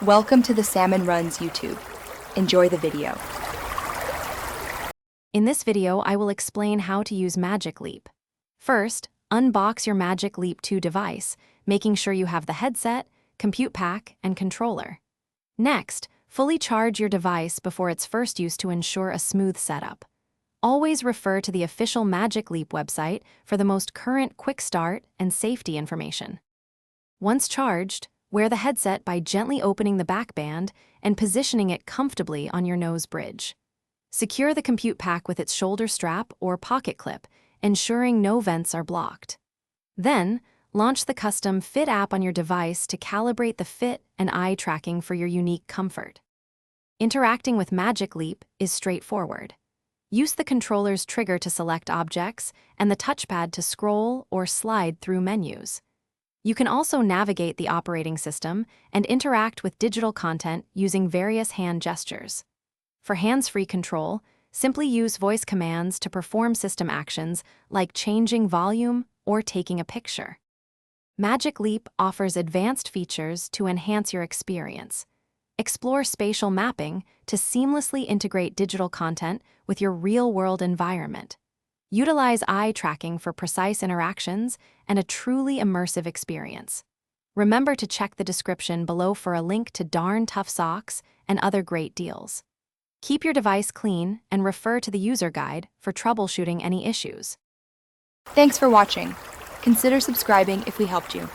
Welcome to the Salmon Runs YouTube. Enjoy the video. In this video, I will explain how to use Magic Leap. First, unbox your Magic Leap 2 device, making sure you have the headset, compute pack, and controller. Next, fully charge your device before its first use to ensure a smooth setup. Always refer to the official Magic Leap website for the most current quick start and safety information. Once charged, wear the headset by gently opening the back band and positioning it comfortably on your nose bridge. Secure the compute pack with its shoulder strap or pocket clip, ensuring no vents are blocked. Then, launch the custom Fit app on your device to calibrate the fit and eye tracking for your unique comfort. Interacting with Magic Leap is straightforward. Use the controller's trigger to select objects and the touchpad to scroll or slide through menus. You can also navigate the operating system and interact with digital content using various hand gestures. For hands-free control, simply use voice commands to perform system actions like changing volume or taking a picture. Magic Leap offers advanced features to enhance your experience. Explore spatial mapping to seamlessly integrate digital content with your real-world environment. Utilize eye tracking for precise interactions and a truly immersive experience. Remember to check the description below for a link to darn tough socks and other great deals. Keep your device clean and refer to the user guide for troubleshooting any issues. Thanks for watching. Consider subscribing if we helped you.